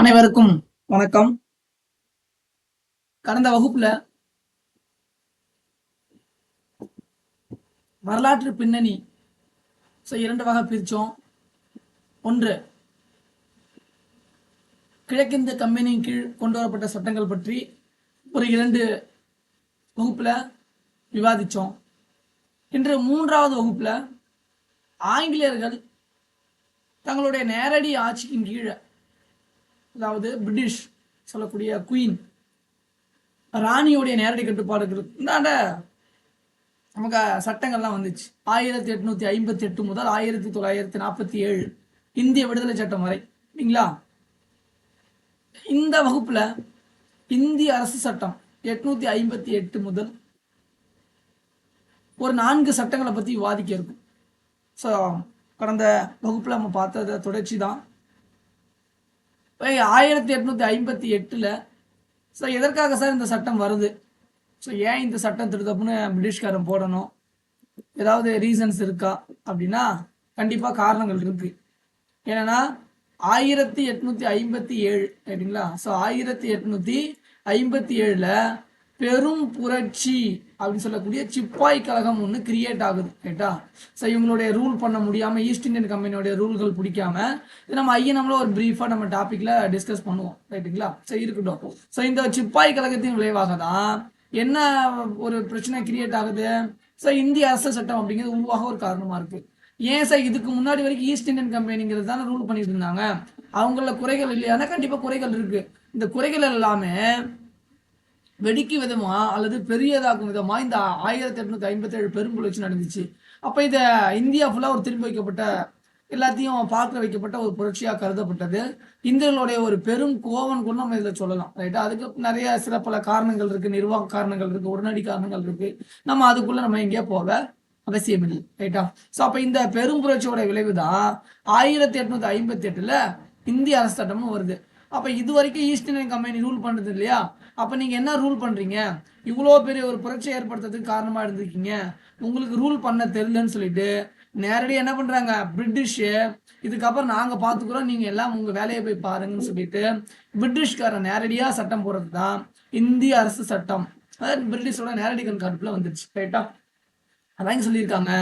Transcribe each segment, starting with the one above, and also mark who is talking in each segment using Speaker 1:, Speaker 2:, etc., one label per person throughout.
Speaker 1: அனைவருக்கும் வணக்கம். கடந்த வகுப்புல வரலாற்று பின்னணி இரண்டு வகை பிரிச்சோம். ஒன்று, கிழக்கிந்திய கம்பெனியின் கீழ் கொண்டு வரப்பட்ட சட்டங்கள் பற்றி ஒரு 2 வகுப்புல விவாதிச்சோம். இன்று 3வது வகுப்புல ஆங்கிலேயர்கள் தங்களுடைய நேரடி ஆட்சியின் கீழே, அதாவது பிரிட்டிஷ் சொல்லக்கூடிய குயின் ராணியோடைய நேரடி கட்டுப்பாடுகள் இந்தாண்ட நமக்கு சட்டங்கள்லாம் வந்துச்சு. 1858 முதல் 1947 இந்திய விடுதலை சட்டம் வரை, இல்லைங்களா? இந்த வகுப்புல இந்திய அரசு சட்டம் 858 முதல் ஒரு 4 சட்டங்களை பத்தி விவாதிக்க இருக்கும். ஸோ கடந்த வகுப்புல நம்ம பார்த்தத தொடர்ச்சி தான். 1858ல் ஸோ எதற்காக சார் இந்த சட்டம் வருது, ஸோ ஏன் இந்த சட்டம் திருத்தப்புன்னு பிரிட்டிஷ்காரன் போடணும், ஏதாவது ரீசன்ஸ் இருக்கா அப்படின்னா கண்டிப்பாக காரணங்கள் இருக்கு. ஏன்னா 1857 சரிங்களா? ஸோ 1857ல் பெரும் புரட்சி அப்படின்னு சொல்லக்கூடிய சிப்பாய் கழகம் ஒன்று கிரியேட் ஆகுது, ரைட்டா? ஸோ இவங்களுடைய ரூல் பண்ண முடியாமல், ஈஸ்ட் இந்தியன் கம்பெனியோடைய ரூல்கள் பிடிக்காம, இது நம்ம நம்மள ஒரு பிரீஃபாக நம்ம டாப்பிக்கில் டிஸ்கஸ் பண்ணுவோம், ரைட்டுங்களா? ஸோ இருக்கட்டும். ஸோ இந்த சிப்பாய் கழகத்தின் விளைவாக தான் என்ன ஒரு பிரச்சனை கிரியேட் ஆகுது. ஸோ இந்திய அரசு சட்டம் அப்படிங்கிறது உருவாக ஒரு காரணமாக இருக்குது. ஏன் சார் இதுக்கு முன்னாடி வரைக்கும் ஈஸ்ட் இந்தியன் கம்பெனிங்கிறது தானே ரூல் பண்ணிட்டு இருந்தாங்க, அவங்கள குறைகள் இல்லையானா கண்டிப்பாக குறைகள் இருக்குது. இந்த குறைகள் எல்லாமே வெடிக்கும் விதமா அல்லது பெரியதாக்கும் விதமா இந்த 1857 பெரும் புரட்சி நடந்துச்சு. அப்போ இதை இந்தியா ஃபுல்லாக ஒரு திரும்பி வைக்கப்பட்ட, எல்லாத்தையும் பார்க்க வைக்கப்பட்ட ஒரு புரட்சியாக கருதப்பட்டது. இந்தியர்களுடைய ஒரு பெரும் கோவம் கூட நம்ம இதில் சொல்லலாம், ரைட்டா? அதுக்கு நிறைய சில பல காரணங்கள் இருக்கு, நிர்வாக காரணங்கள் இருக்கு, உடனடி காரணங்கள் இருக்கு. நம்ம அதுக்குள்ள நம்ம எங்கேயோ போக அவசியம் இல்லை, ரைட்டா? ஸோ அப்போ இந்த பெரும் புரட்சியோட விளைவு தான் 1858ல் இந்திய அரசு சட்டமும் வருது. அப்போ இது வரைக்கும் ஈஸ்ட் இந்தியன் கம்பெனி ரூல் பண்ணுறது இல்லையா? அப்போ நீங்கள் என்ன ரூல் பண்ணுறீங்க? இவ்வளோ பெரிய ஒரு புரட்சி ஏற்படுத்துறதுக்கு காரணமாக இருந்திருக்கீங்க, உங்களுக்கு ரூல் பண்ண தெரியலன்னு சொல்லிட்டு நேரடியாக என்ன பண்ணுறாங்க பிரிட்டிஷு, இதுக்கப்புறம் நாங்கள் பார்த்துக்குறோம், நீங்கள் எல்லாம் உங்கள் வேலையை போய் பாருங்கன்னு சொல்லிட்டு பிரிட்டிஷ்காரன் நேரடியாக சட்டம் போடுறது தான் இந்திய அரசு சட்டம். அதாவது பிரிட்டிஷோட நேரடி கண்காணிப்பில் வந்துச்சு, ரைட்டா? அதான் சொல்லியிருக்காங்க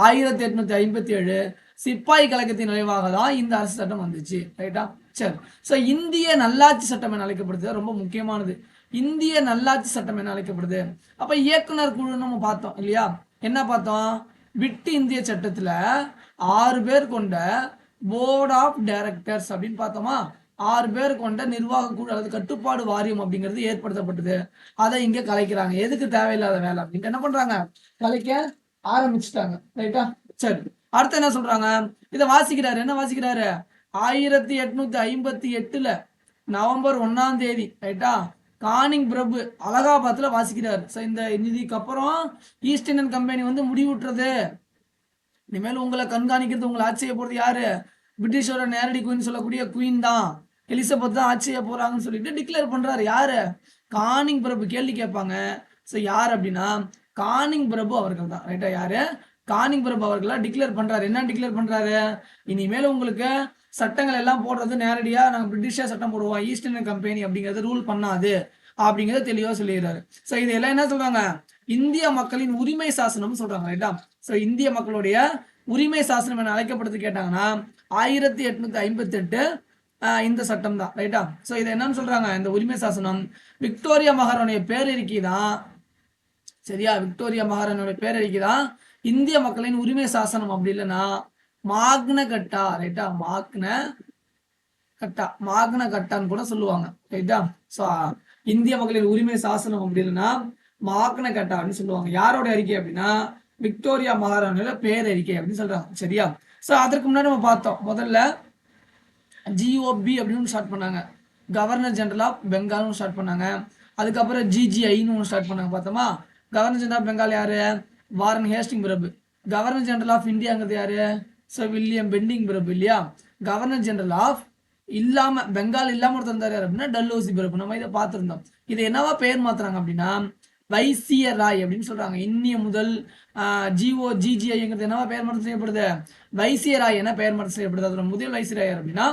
Speaker 1: 1857 சிப்பாய் கழகத்தின் விளைவாக தான் இந்த அரசு சட்டம் வந்துச்சு, ரைட்டா? சரி. ஸோ இந்திய நல்லாட்சி சட்டம் என்ன அழைக்கப்படுது, ரொம்ப முக்கியமானது. இந்திய நல்லாட்சி சட்டம் என்ன அழைக்கப்படுது? அப்ப இயக்குனர் குழு நம்ம பார்த்தோம் இல்லையா? என்ன பார்த்தோம்? விட்டு இந்திய சட்டத்துல 6 பேர் கொண்ட போர்ட் ஆஃப் டைரக்டர்ஸ் அப்படின்னு பார்த்தோமா? 6 பேர் கொண்ட நிர்வாக குழு அல்லது கட்டுப்பாடு வாரியம் அப்படிங்கிறது ஏற்படுத்தப்பட்டது. அதை இங்க கலைக்கிறாங்க. எதுக்கு தேவையில்லாத வேலை அப்படின்ட்டு என்ன பண்றாங்க, கலைக்க ஆரம்பிச்சுட்டாங்க, ரைட்டா? சரி. அடுத்து என்ன சொல்றாங்க, இதை வாசிக்கிறாரு. என்ன வாசிக்கிறாரு? 1858ல் நவம்பர் 1ஆம் தேதி, ரைட்டா, கானிங் பிரபு அலகாபாத்ல வாசிக்கிறார். ஸோ இந்த நிதிக்கு அப்புறம் ஈஸ்ட் இந்தியன் கம்பெனி வந்து முடிவுற்றது, இனிமேல் உங்களை கண்காணிக்கிறது, உங்களை ஆட்சி செய்ய போறது யாரு, பிரிட்டிஷோட நேரடி குயின் சொல்லக்கூடிய குயின் தான், எலிசபெத் தான் ஆட்சி செய்ய போறாங்கன்னு சொல்லிட்டு டிக்ளேர் பண்றாரு. யாரு? கானிங் பிரபு. கேள்வி கேட்பாங்க. ஸோ யார் அப்படின்னா கானிங் பிரபு அவர்கள் தான், ரைட்டா? யாரு? கானிங் பிரபு அவர்களா டிக்ளேர் பண்றாரு. என்ன டிக்ளேர் பண்றாரு? இனிமேல் உங்களுக்கு சட்டங்கள் எல்லாம் போடுறது நேரடியா நாங்கள் பிரிட்டிஷா சட்டம் போடுவோம், ஈஸ்ட் இந்தியன் கம்பெனி அப்படிங்கறது ரூல் பண்ணாது அப்படிங்கறத தெளிவா சொல்லிடுறாரு. ஸோ இதெல்லாம் என்ன சொல்றாங்க, இந்திய மக்களின் உரிமை சாசனம் சொல்றாங்க, ரைட்டா? ஸோ இந்திய மக்களுடைய உரிமை சாசனம் என்ன அழைக்கப்படுது கேட்டாங்கன்னா 1858 இந்த சட்டம் தான், ரைட்டா? ஸோ இதை என்னன்னு சொல்றாங்க, இந்த உரிமை சாசனம் விக்டோரியா மகாராணிய பேரறிக்கை தான், சரியா? விக்டோரியா மகாராணியோட பேரறிக்கை தான் இந்திய மக்களின் உரிமை சாசனம். அப்படி இல்லைன்னா மாக்ன கட்டா, ரைட்டா? மாக்ன கட்டான்னு கூட சொல்லுவாங்க, ரைட்டா? ஸோ இந்திய மக்களின் உரிமை சாசனம் அப்படி இல்லைன்னா மாக்ன கட்டா அப்படின்னு சொல்லுவாங்க. யாரோட அறிக்கை அப்படின்னா விக்டோரியா மகாராணியோட பேரறிக்கை அப்படின்னு சொல்றாங்க, சரியா? ஸோ அதற்கு முன்னாடி நம்ம பார்த்தோம், முதல்ல ஜிஓபி அப்படின்னு ஸ்டார்ட் பண்ணாங்க, கவர்னர் ஜெனரல் ஆஃப் பெங்கால்னு ஸ்டார்ட் பண்ணாங்க. அதுக்கப்புறம் ஜிஜிஐன்னு ஒன்று ஸ்டார்ட் பண்ணாங்க, பார்த்தோமா? கவர்னர் ஜெனரல் ஆஃப் பெங்கால் யாரு? வாரன் ஹேஸ்டிங் பிரபு. கவர்னர் ஜெனரல் ஆஃப் இந்தியாங்கிறது யாரு? ஸோ வில்லியம் பெண்டிங் பிரபு, இல்லையா? கவர்னர் ஜெனரல் ஆஃப் இல்லாம பெங்கால் இல்லாம ஒரு தந்தார் யார் அப்படின்னா டல்ஹௌசி பிரபு. நம்ம இதை பார்த்துருந்தோம். இதை என்னவா பெயர் மாத்துறாங்க அப்படின்னா வைசியராய் அப்படின்னு சொல்றாங்க. இன்னிய முதல் ஜிஜிஐங்கிறது என்னவா பெயர் மாற்றம் செய்யப்படுது? வைசியராய் என பெயர் மாற்றம் செய்யப்படுது. அதோட முதல் வைசியராய் அப்படின்னா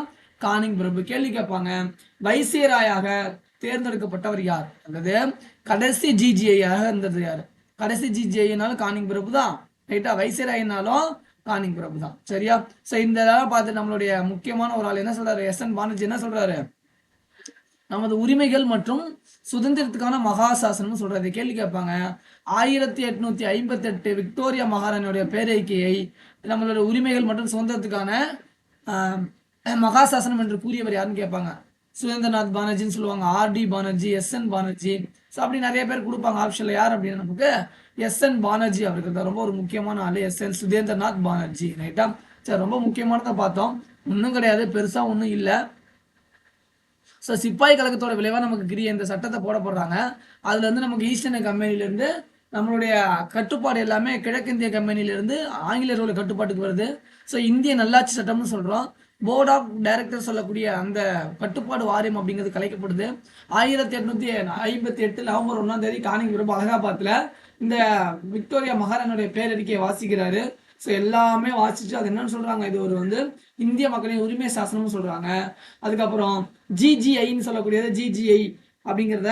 Speaker 1: கானிங் பிரபு. கேள்வி கேட்பாங்க, வைசியராயாக தேர்ந்தெடுக்கப்பட்டவர் யார், அல்லது கடைசி ஜிஜிஐயாக இருந்தது யாரு? கடைசி ஜிஜிஐனாலும் கானிங் பிரபு தான், ரைட்டா? வைசியராயினாலும் கானிங் பிரபு தான், சரியா? ஸோ இந்த பார்த்து நம்மளுடைய முக்கியமான ஒரு ஆள் என்ன சொல்றாரு, எஸ்.என். பானர்ஜி என்ன சொல்றாரு, நமது உரிமைகள் மற்றும் சுதந்திரத்துக்கான மகாசாசனம் சொல்றது. கேள்வி கேட்பாங்க, 1858 விக்டோரியா மகாராணியுடைய பேரறிக்கையை நம்மளுடைய உரிமைகள் மற்றும் சுதந்திரத்துக்கான மகாசாசனம் என்று கூறியவர் யாருன்னு கேட்பாங்க. சுரேந்திரநாத் பானர்ஜின்னு சொல்லுவாங்க, RD. Banerjee, SN. Banerjee. So அப்படி நிறைய பேர் கொடுப்பாங்க ஆப்ஷன்ல. யார் அப்படின்னு நமக்கு எஸ்.என். பானர்ஜி அவர்கள் தான் ரொம்ப ஒரு முக்கியமான ஆளு. எஸ்.என். சுரேந்திரநாத் பானர்ஜி, ரைட்டா? சரி, ரொம்ப முக்கியமானதை பார்த்தோம். ஒன்றும் கிடையாது, பெருசா ஒன்றும் இல்லை. ஸோ சிப்பாய் கழகத்தோட விளைவாக நமக்கு இந்த சட்டத்தை போடுறாங்க. அதுல இருந்து நமக்கு ஈஸ்ட் இந்தியா கம்பெனிலேருந்து நம்மளுடைய கட்டுப்பாடு எல்லாமே கிழக்கிந்திய கம்பெனியிலிருந்து ஆங்கிலேயர்களோட கட்டுப்பாட்டுக்கு வருது. ஸோ இந்திய நல்லாட்சி சட்டம்னு சொல்றோம். போர்ட் ஆஃப் டைரக்டர் சொல்லக்கூடிய அந்த கட்டுப்பாடு வாரியம் அப்படிங்கிறது கலைக்கப்படுது. 1858 நவம்பர் 1ஆம் தேதி கானிங் பிரபு அலகாபாத்ல இந்த விக்டோரியா மகாராணியுடைய பேரறிக்கையை வாசிக்கிறாரு. ஸோ எல்லாமே வாசிச்சு அது என்னன்னு சொல்றாங்க, இது ஒரு இந்திய மக்களின் உரிமை சாசனம்னு சொல்றாங்க. அதுக்கப்புறம் ஜிஜிஐன்னு சொல்லக்கூடியது, ஜிஜிஐ அப்படிங்கிறத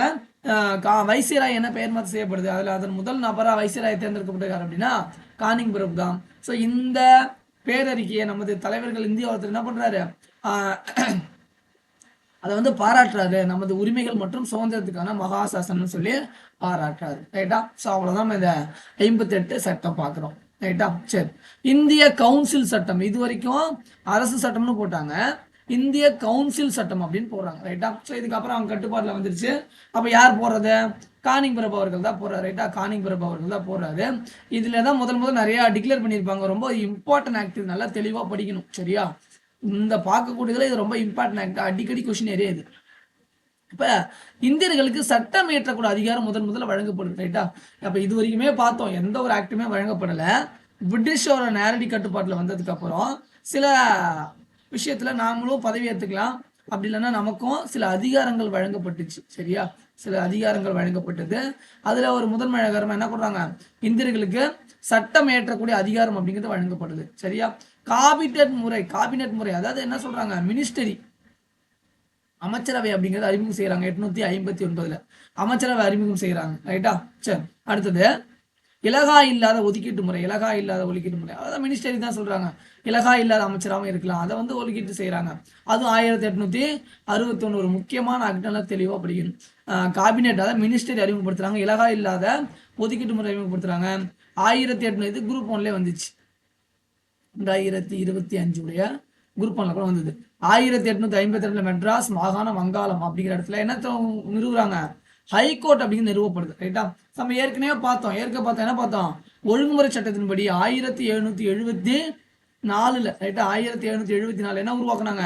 Speaker 1: வைசிராய் என்ன பெயர் மாற்றம் செய்யப்படுது. அதுல அதன் முதல் நபரா வைசிராய் தேர்ந்தெடுக்கப்பட்டிருக்காரு அப்படின்னா கானிங் பிரபு தான். ஸோ இந்த பேரறிக்கையை நமது தலைவர்கள் இந்திய ஒருத்தர் என்ன பண்றாரு, அதை பாராட்டுறாரு. நமது உரிமைகள் மற்றும் சுதந்திரத்துக்கான மகாசாசனம் சொல்லி பாராட்டுறாரு, ரைட்டா? ஸோ அவ்வளவுதான் இந்த 58 சட்டம் பார்க்கிறோம், ரைட்டா? சரி, இந்திய கவுன்சில் சட்டம் இது வரைக்கும் அரசு சட்டம்னு போட்டாங்க, இந்திய கவுன்சில் சட்டம் அப்படின்னு போடுறாங்க, ரைட்டா? ஸோ இதுக்கப்புறம் அவங்க கட்டுப்பாட்டில் வந்துருச்சு. அப்போ யார் போடுறது, கானிங் பிரபு அவர்கள் தான் போடுறாரு, ரைட்டா? கானிங் பிரபு அவர்கள் தான் போடுறாரு. இதுல தான் முதல் நிறைய டிக்ளேர் பண்ணியிருப்பாங்க. ரொம்ப இம்பார்ட்டன்ட் ஆக்ட், நல்லா தெளிவா படிக்கணும், சரியா? இந்த பார்க்கக்கூடியதுல இது ரொம்ப இம்பார்ட்டன்ட் ஆக்ட், அடிக்கடி கொஸ்டின் ஏரியா இது. இப்ப இந்தியர்களுக்கு சட்டம் இயற்றக்கூடிய அதிகாரம் முதல்ல வழங்கப்படுது, ரைட்டா? அப்ப இது வரைக்குமே பார்த்தோம், எந்த ஒரு ஆக்டுமே வழங்கப்படல. பிரிட்டிஷோட நேரடி கட்டுப்பாட்டுல வந்ததுக்கு அப்புறம் சில விஷயத்துல நாமளும் பதவி ஏற்றுக்கலாம், அப்படி இல்லைன்னா நமக்கும் சில அதிகாரங்கள் வழங்கப்பட்டுச்சு, சரியா? சில அதிகாரங்கள் வழங்கப்பட்டது. அதுல ஒரு முதன்மை அதிகாரமா என்ன பண்றாங்க, இந்தியர்களுக்கு சட்டம் ஏற்றக்கூடிய அதிகாரம் அப்படிங்கிறது வழங்கப்படுது, சரியா? காபினட் முறை, அதாவது என்ன சொல்றாங்க, மினிஸ்டரி, அமைச்சரவை அப்படிங்கிறது அறிமுகம் செய்யறாங்க. 859 அமைச்சரவை அறிமுகம் செய்யறாங்க, ரைட்டா? சரி, அடுத்தது இலகா இல்லாத ஒதுக்கீட்டு முறை, அதான் மினிஸ்டரி தான் சொல்றாங்க. இலகா இல்லாத அமைச்சராகவும் இருக்கலாம், அதை ஒதுக்கீட்டு செய்யறாங்க. அதுவும் 1861 ஒரு முக்கியமான ஆக்டெல்லாம் தெளிவா படிக்கணும். காபினெட், அதாவது மினிஸ்டரி அறிமுகப்படுத்துறாங்க, இலகா இல்லாத ஒதுக்கீட்டு முறை அறிமுகப்படுத்துறாங்க. 1808 இது குரூப் 1ல வந்துச்சு, 2025 உடைய குரூப் 1ல கூட வந்தது. 1852 மெட்ராஸ் மாகாணம் வங்காளம் அப்படிங்கிற இடத்துல என்ன நிறுவுறாங்க, ஹைகோர்ட் அப்படின்னு நிறுவப்படுது, ரைட்டா? நம்ம ஏற்கனவே பார்த்தோம், என்ன பார்த்தோம், ஒழுங்குமுறை சட்டத்தின்படி 1774, ரைட்டா? 1774 என்ன உருவாக்குனாங்க,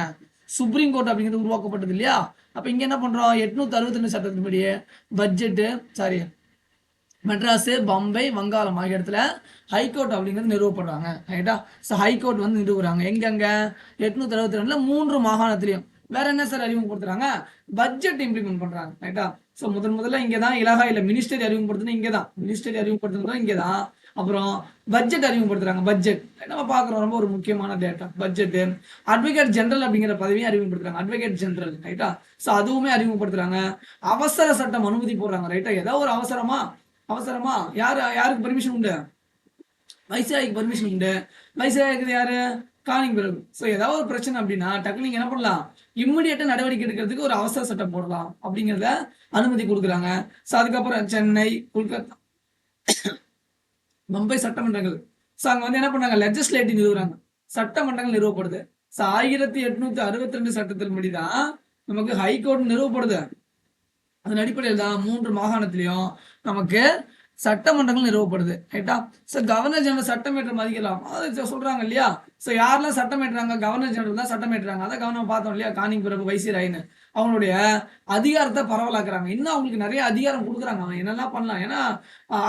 Speaker 1: சுப்ரீம் கோர்ட் அப்படிங்கிறது உருவாக்கப்பட்டது இல்லையா? அப்ப இங்க என்ன பண்றோம், 862 சட்டத்தின்படி பட்ஜெட்டு, மெட்ராஸ், பம்பை, வங்காளம் ஆகிய இடத்துல ஹைகோர்ட் அப்படிங்கிறது நிறுவப்படுறாங்க, ரைட்டா? ஸோ ஹைகோர்ட் நிறுவுறாங்க எங்கெங்க, 862 3 மாகாணத்திலையும். வேற என்ன சார் அறிமுகப்படுத்துறாங்க, பட்ஜெட் இம்ப்ளிமெண்ட் பண்றாங்க, ரைட்டா? ஸோ முதல்ல இங்கதான் இலகா இல்ல மினிஸ்டரி அறிமுகப்படுத்துறது, இங்கதான் அப்புறம் பட்ஜெட் அறிமுகப்படுத்துறாங்க. பட்ஜெட் நம்ம பாக்குறோம், ரொம்ப ஒரு முக்கியமான டேட்டா பட்ஜெட். அட்வொகேட் ஜெனரல் அப்படிங்கிற பதவியும் அறிமுகப்படுத்துறாங்க, அட்வொகேட் ஜெனரல், ரைட்டா? ஸோ அதுவுமே அறிமுகப்படுத்துறாங்க. அவசர சட்டம் அனுமதி போடுறாங்க, ரைட்டா? ஏதாவது ஒரு அவசரமா யாருக்கு பெர்மிஷன் உண்டு, வைசிராய்க்கு பெர்மிஷன் உண்டு. வைசிராய்க்கு யாரு, கானிங் பிரபு. ஸோ ஏதாவது ஒரு பிரச்சனை அப்படின்னா டக்கு நீங்க என்ன பண்ணலாம், இம்மிடியேட்டா நடவடிக்கை எடுக்கிறதுக்கு ஒரு அவசர சட்டம் போடலாம் அப்படிங்கிறத அனுமதி கொடுக்குறாங்க. ஸோ அதுக்கப்புறம் சென்னை, கொல்கத்தா, மும்பை சட்டமன்றங்கள். ஸோ அங்க என்ன பண்ணாங்க, லெஜிஸ்லேட்டிவ் நிறுவுறாங்க, சட்டமன்றங்கள் நிறுவப்படுது. ஸோ 1862 சட்டத்தின்படிதான் நமக்கு ஹைகோர்ட் நிறுவப்படுது. அதன் அடிப்படையில் தான் 3 மாகாணத்திலையும் நமக்கு சட்டமன்றங்கள் நிறுவப்படுது, ரைட்டா? ஸோ கவர்னர் ஜெனரல் சட்டம் ஏற்றம் அதிகலாம், அதை சொல்றாங்க இல்லையா? ஸோ யாரெல்லாம் சட்டம் ஏற்றாங்க, கவர்னர் ஜெனரல் தான் சட்டம் ஏற்றாங்க. அதை கவர்னர் பார்த்தோம் இல்லையா, கானிங் பிரபு, வைசிராய்னு அவங்களுடைய அதிகாரத்தை பரவலாக்குறாங்க. இன்னும் அவங்களுக்கு நிறைய அதிகாரம் கொடுக்குறாங்க, அவங்க என்னெல்லாம் பண்ணலாம். ஏன்னா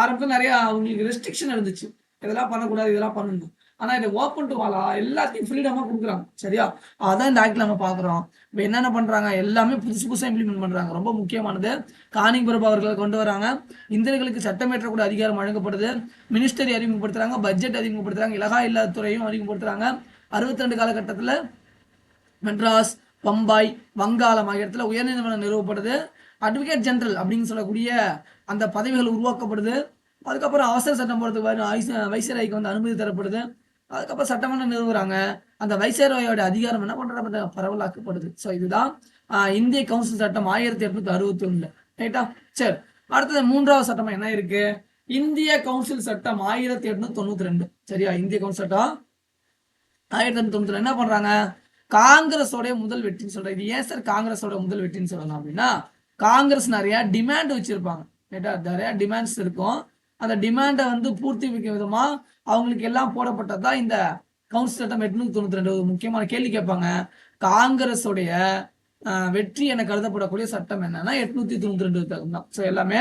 Speaker 1: ஆரம்பத்தில் நிறைய அவங்களுக்கு ரெஸ்ட்ரிக்ஷன் இருந்துச்சு, இதெல்லாம் பண்ணக்கூடாது, இதெல்லாம் பண்ணணும். ஆனா இதை ஓப்பன் டு ஆலா எல்லாத்தையும் ஃப்ரீடமா கொடுக்குறாங்க, சரியா? அதான் இந்த ஆக்ட்ல நம்ம பாக்குறோம். இப்ப என்னென்ன பண்றாங்க, எல்லாமே புதுசா இம்ப்ளிமெண்ட் பண்றாங்க. ரொம்ப முக்கியமானது, கானிங் பிரபு அவர்களை கொண்டு வராங்க. இந்தியர்களுக்கு சட்டமேற்றக்கூடிய அதிகாரம் வழங்கப்படுது, மினிஸ்டரி அறிமுகப்படுத்துறாங்க, பட்ஜெட் அறிமுகப்படுத்துறாங்க, இலகா இல்லாத துறையும் அறிமுகப்படுத்துறாங்க. 62 காலகட்டத்தில் மெட்ராஸ், பம்பாய், வங்காளம் ஆகிய இடத்துல உயர்நீதிமன்றம் நிறுவப்படுது. அட்வொகேட் ஜெனரல் அப்படின்னு சொல்லக்கூடிய அந்த பதவிகள் உருவாக்கப்படுது. அதுக்கப்புறம் அவசர சட்டம் போடுறதுக்கு வைசிராய்க்கு வந்து அனுமதி தரப்படுது. அதுக்கப்புறம் சட்டமன்றம் நிறுவுறாங்க. அந்த வைசிராயோட அதிகாரம் என்ன பண்ற பரவலாக்கப்படுது. ஸோ இதுதான் இந்திய கவுன்சில் சட்டம் 1861. ரைட்டா? சரி, அடுத்தது 3வது சட்டமா என்ன இருக்கு? இந்திய கவுன்சில் சட்டம் 1892. சரியா? இந்திய கவுன்சில் சட்டம் 1892 என்ன பண்றாங்க? காங்கிரஸோடைய முதல் வெற்றின்னு சொல்றேன். இது ஏன் சார் காங்கிரஸோட முதல் வெற்றின்னு சொல்லலாம் அப்படின்னா, காங்கிரஸ் நிறைய டிமாண்ட் வச்சிருப்பாங்க. ரைட்டா? நிறைய டிமாண்ட்ஸ் இருக்கும். அந்த டிமாண்டை வந்து பூர்த்தி வைக்கும் விதமா அவங்களுக்கு எல்லாம் போடப்பட்டதுதான் இந்த கவுன்சில் சட்டம் 892. முக்கியமான கேள்வி கேட்பாங்க. காங்கிரஸுடைய வெற்றி என கருதப்படக்கூடிய சட்டம் என்னன்னா 892 தான். ஸோ எல்லாமே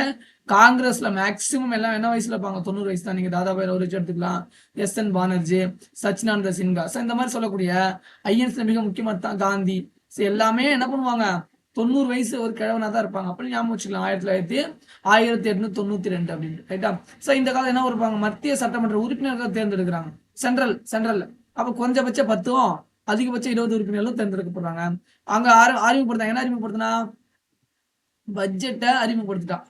Speaker 1: காங்கிரஸ்ல மேக்சிமம் எல்லாம் என்ன வயசுல இருப்பாங்க? 90 வயசு தான். நீங்க தாதாபாய் நவ்ரோஜி எடுத்துக்கலாம், எஸ்.என். பானர்ஜி, சச்சிதானந்த சின்ஹா. ஸோ இந்த மாதிரி சொல்லக்கூடிய ஐஎன்ஸ்ல மிக முக்கியமான காந்தி. ஸோ எல்லாமே என்ன பண்ணுவாங்க? 90 வயசு ஒரு கிழவனா தான் இருப்பாங்க. அப்படி ஞாபகம் வச்சுக்கலாம். 1892 அப்படின்னு. ரைட்டா? ஸோ இந்த காலம் என்ன இருப்பாங்க? மத்திய சட்டமன்ற உறுப்பினர்கள் தேர்ந்தெடுக்கிறாங்க. சென்ட்ரல் அப்ப குறைஞ்சபட்சம் 10 அதிகபட்சம் 20 உறுப்பினர்களும் தேர்ந்தெடுக்கப்படுறாங்க. அங்க அறிமுகப்படுத்தாங்க. என்ன அறிமுகப்படுத்தினா? பட்ஜெட்டை அறிமுகப்படுத்திட்டான்.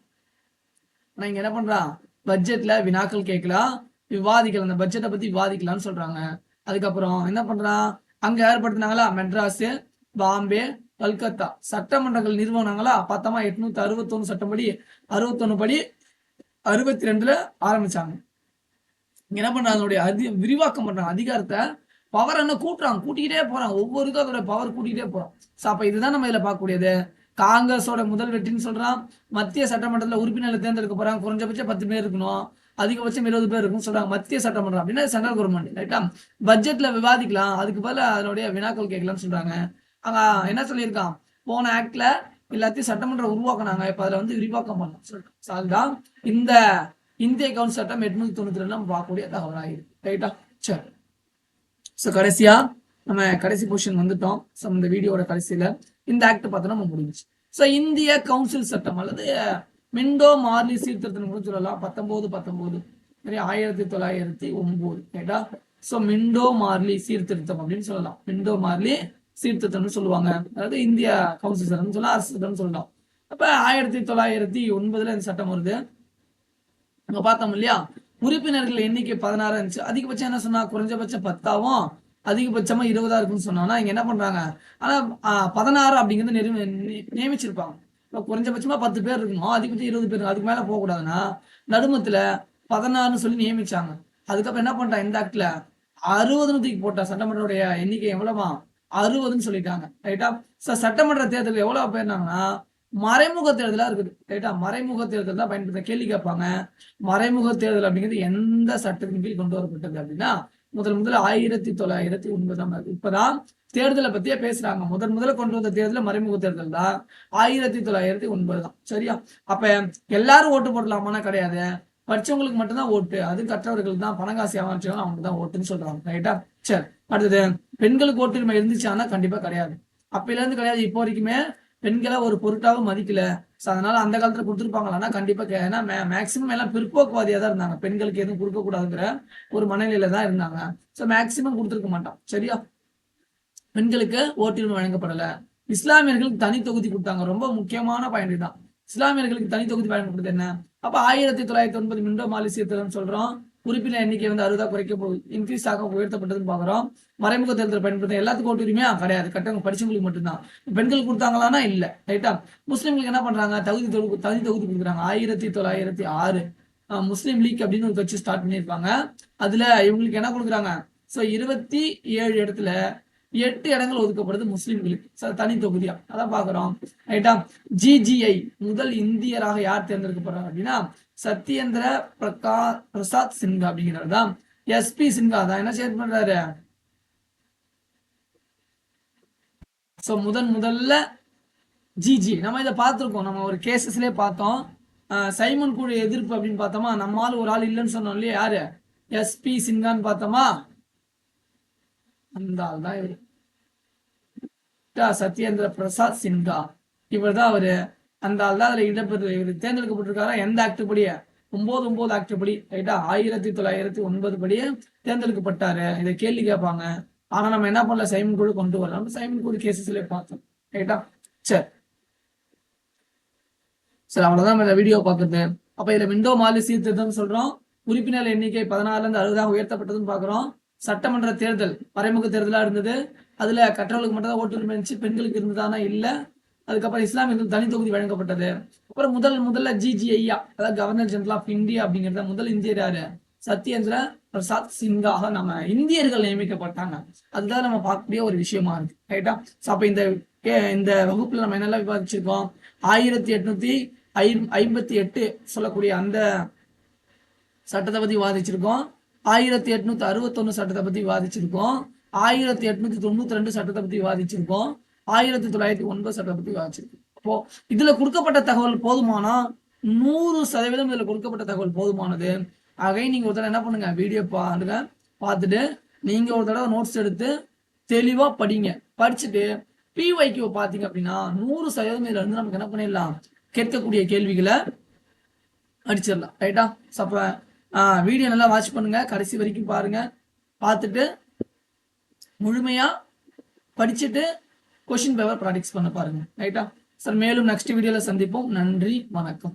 Speaker 1: ஆனா இங்க என்ன பண்றான்? பட்ஜெட்ல வினாக்கள் கேட்கலாம், விவாதிக்கலாம். அந்த பட்ஜெட்டை பத்தி விவாதிக்கலாம்னு சொல்றாங்க. அதுக்கப்புறம் என்ன பண்றான்? அங்க ஏற்படுத்தினாங்களா? மெட்ராஸ், பாம்பே, கல்கத்தா சட்டமன்றங்கள் நிறுவனங்களா பார்த்தோமா? 861 சட்டப்படி 61 படி 62ல ஆரம்பிச்சாங்க. இங்க என்ன பண்றாங்க? அதனுடைய விரிவாக்கம் பண்றாங்க. அதிகாரத்தை பவர் என்ன கூட்டிக்கிட்டே போறான். ஒவ்வொருக்கும் அதோட பவர் கூட்டிக்கிட்டே போறோம். ஸோ அப்ப இதுதான் நம்ம இதுல பார்க்கக்கூடியது. காங்கிரஸோட முதல் வெற்றின்னு சொல்றான். மத்திய சட்டமன்றத்தில் உறுப்பினர்கள் தேர்ந்தெடுக்க போறாங்க. குறைஞ்சபட்சம் 10 பேர் இருக்கணும், அதிகபட்சம் 20 பேர் இருக்குன்னு சொல்றாங்க. மத்திய சட்டமன்றம் அப்படின்னா சென்ட்ரல் கவர்மெண்ட். ரைட்டா? பட்ஜெட்ல விவாதிக்கலாம், அதுக்கு பதில் அதனுடைய வினாக்கள் கேட்கலாம்னு சொல்றாங்க. அங்க என்ன சொல்லியிருக்கான்? போன ஆக்ட்ல எல்லாத்தையும் சட்டமன்றம் உருவாக்குனாங்க. இப்ப அதுல வந்து விரிவாக்கம் பண்ணலாம் சொல்லிட்டு அதுதான் இந்த இந்திய கவுன்சில் சட்டம் 892 நம்ம பார்க்கக்கூடிய தகவலாயிருக்கு. ரைட்டா? சரி. ஸோ கடைசியா நம்ம கடைசி பொசிஷன் வந்துட்டோம். ஸோ இந்த வீடியோட கடைசியில இந்த ஆக்ட் பார்த்தோம்னா நம்ம முடிஞ்சிச்சு. ஸோ இந்திய கவுன்சில் சட்டம் அல்லது மிண்டோ மார்லி சீர்திருத்தம் கூட சொல்லலாம். 1919 1909. ரைட்டா? ஸோ மிண்டோ மார்லி சீர்திருத்தம் அப்படின்னு சொல்லலாம். மிண்டோ மார்லி சீர்திருத்தம்னு சொல்லுவாங்க. அதாவது இந்திய கவுன்சில் சட்டம் சொல்லலாம், அரசு சட்டம் சொல்லலாம். அப்ப 1909 இந்த சட்டம் வருது. அங்க பார்த்தோம் இல்லையா? உறுப்பினர்கள் எண்ணிக்கை 16 இருந்துச்சு. அதிகபட்சம் என்ன சொன்னா? குறைஞ்சபட்சம் 10ஆவும் அதிகபட்சமா 20 இருக்குன்னு சொன்னாங்கன்னா இங்க என்ன பண்றாங்க? ஆனா 16 அப்படிங்கிறது நியமிச்சிருப்பாங்க. இப்ப குறைஞ்சபட்சமா 10 பேர் இருக்கணும், அதிகபட்சம் 20 பேர், அதுக்கு மேல போக கூடாதுன்னா நடுமத்துல 16ன்னு சொல்லி நியமிச்சாங்க. அதுக்கப்புறம் என்ன பண்றாங்க? இந்த ஆக்ட்ல 60ன்னு தூக்கி போட்டா. சட்டமன்றோடைய எண்ணிக்கை எவ்வளவா? 60ன்னு சொல்லிட்டாங்க. ரைட்டா? சட்டமன்ற தேர்தல் எவ்வளவு போயிருந்தாங்கன்னா மறைமுக தேர்தலா இருக்குது. ரைட்டா? மறைமுக தேர்தல் தான் பயன்படுத்த. கேள்வி கேட்பாங்க. மறைமுக தேர்தல் அப்படிங்கிறது எந்த சட்டத்தின் கீழ் கொண்டு வரப்பட்டது அப்படின்னா முதல் 1909. இப்பதான் தேர்தலை பத்தியே பேசுறாங்க. முதல்ல கொண்டு வந்த தேர்தல் மறைமுக தேர்தல் தான். 1909 தான். சரியா? அப்ப எல்லாரும் ஓட்டு போடலாமான்னா கிடையாது. படிச்சவங்களுக்கு மட்டும்தான் ஓட்டு. அது கற்றவர்கள் தான், பணங்காசி ஏமாற்றவங்க அவங்க தான் ஓட்டுன்னு சொல்றாங்க. ரைட்டா? சரி. அடுத்தது பெண்களுக்கு ஓட்டுரிமை இருந்துச்சானா கண்டிப்பா கிடையாது. அப்பையில இருந்து கிடையாது. இப்போ வரைக்குமே பெண்களை ஒரு பொருட்டாவும் மதிக்கல. அதனால அந்த காலத்துல கொடுத்துருப்பாங்களான்னா கண்டிப்பா ஏன்னா மேக்சிமம் எல்லாம் பிற்போக்குவாதியா தான் இருந்தாங்க. பெண்களுக்கு எதுவும் கொடுக்க கூடாதுங்கிற ஒரு மனநிலையில தான் இருந்தாங்க. ஸோ மேக்சிமம் கொடுத்துருக்க மாட்டான். சரியா? பெண்களுக்கு ஓட்டுரிமை வழங்கப்படல. இஸ்லாமியர்களுக்கு தனி தொகுதி கொடுத்தாங்க. ரொம்ப முக்கியமான பாயிண்ட் தான். இஸ்லாமியர்களுக்கு தனி தொகுதி வழங்கப்படுது. என்ன அப்ப 1909 மிண்டோ மார்லி சீர்திருத்தம் சொல்றோம். உறுப்பினர் எண்ணிக்கை வந்து 60 குறைக்க இன்க்ரீஸ் ஆக உயர்த்தப்பட்டதுன்னு பாக்குறோம். மறைமுக தேர்தல் பயன்படுத்த எல்லாத்துக்கும் ஓட்டுரிமையா கிடையாது. கட்டவங்க படிச்சவங்களுக்கு மட்டும்தான். பெண்கள் கொடுத்தாங்களான்னா இல்ல. ரைட்டா? முஸ்லிம்களுக்கு என்ன பண்றாங்க? தனி தொகுதி கொடுக்குறாங்க. 1906 முஸ்லீம் லீக் அப்படின்னு ஒரு கட்சி ஸ்டார்ட் பண்ணியிருப்பாங்க. அதுல இவங்களுக்கு என்ன கொடுக்குறாங்க? ஸோ 27 இடத்துல 8 இடங்கள் ஒதுக்கப்படுது முஸ்லிம்களுக்கு தனி தொகுதியா. அதான் பாக்குறோம். ரைட்டா? ஜிஜிஐ முதல் இந்தியராக யார் தேர்ந்தெடுக்கப்படுறாங்க அப்படின்னா சத்யேந்திர பிரசாத் சின்ஹா அப்படிங்கிறவர் தான். எஸ்பி சின்ஹா தான் என்ன சேர்த்து பண்றாரு? சோ முதல்ல ஜிஜி நம்ம இதை பார்த்திருக்கோம். நம்ம ஒரு கேசஸ்லயே பார்த்தோம். சைமன் குழு எதிர்ப்பு அப்படின்னு பார்த்தோமா? நம்மால் ஒரு ஆள் இல்லைன்னு சொன்னோம் இல்லையா? யாரு? எஸ்பி சின்ஹான்னு பார்த்தோமா? அந்த ஆள் தான் இவரு. சத்யேந்திர பிரசாத் சின்ஹா இவர் தான் அவரு. அந்த ஆள் தான் அதுல இடம்பெற்று இவர் தேர்ந்தெடுக்கப்பட்டிருக்காரா? எந்த ஆக்ட் படி? 9 ஆக்ட் படி. ரைட்டா? 1909 படி தேர்ந்தெடுக்கப்பட்டாரு. இதை கேள்வி கேட்பாங்க. ஆனா நம்ம என்ன பண்ணல, சைமன் கோடு கொண்டு வரலாம். சைமன் கோடு கேசஸ்ல பார்த்தோம். ரைட்டா? சரி சரி, அவ்வளவுதான் நம்ம இந்த வீடியோ பார்க்குறது. அப்ப இதுல விண்டோ மாலி சீர்திருத்தம் சொல்றோம். உறுப்பினர் எண்ணிக்கை 16ல இருந்து 60 உயர்த்தப்பட்டதுன்னு பாக்குறோம். சட்டமன்ற தேர்தல் மறைமுக தேர்தலா இருந்தது. அதுல கற்றவர்களுக்கு மட்டும் தான் ஓட்டுரிமை இருந்துச்சு, பெண்களுக்கு இருந்ததானா இல்ல. அதுக்கப்புறம் இஸ்லாமியர்களுக்கு தனி தொகுதி வழங்கப்பட்டது. அப்புறம் முதல்ல GGIயா, அதாவது கவர்னர் ஜெனரல் ஆஃப் இந்தியா அப்படிங்கிறத முதல் இந்தியர் யாரு, சத்யேந்திர பிரசாத் சின்ஹாக நம்ம இந்தியர்கள் நியமிக்கப்பட்டாங்க. அதுதான் நம்ம பார்க்கக்கூடிய ஒரு விஷயமா இருக்கு. ரைட்டா? அப்ப இந்த வகுப்புல நம்ம என்னெல்லாம் விவாதிச்சிருக்கோம், 1858 சொல்லக்கூடிய அந்த சட்டத்தை பத்தி விவாதிச்சிருக்கோம். 1861 சட்டத்தை பத்தி விவாதிச்சிருக்கோம். 1892 சட்டத்தை பத்தி விவாதிச்சிருக்கோம். 1909 சட்டத்தை பத்தி விவாதிச்சிருக்கோம். அப்போ இதுல கொடுக்கப்பட்ட தகவல் போதுமானா 100% இதுல கொடுக்கப்பட்ட தகவல் போதுமானது. ஆகவே நீங்க ஒரு தடவை என்ன பண்ணுங்க, வீடியோ பாருங்க, பார்த்துட்டு நீங்க ஒரு தடவை நோட்ஸ் எடுத்து தெளிவா படிங்க. படிச்சுட்டு PYQ பார்த்தீங்க அப்படின்னா 100% இதுல இருந்து நமக்கு என்ன பண்ணிடலாம், கேட்கக்கூடிய கேள்விகளை அடிச்சிடலாம். ரைட்டா? அப்ப வீடியோ நல்லா வாட்ச் பண்ணுங்க, கடைசி வரைக்கும் பாருங்க. பார்த்துட்டு முழுமையா படிச்சுட்டு கொஸ்டின் பேப்பர் ப்ராக்டிஸ் பண்ண பாருங்க. ரைட்டா சார்? மேலும் நெக்ஸ்ட் வீடியோல சந்திப்போம். நன்றி, வணக்கம்.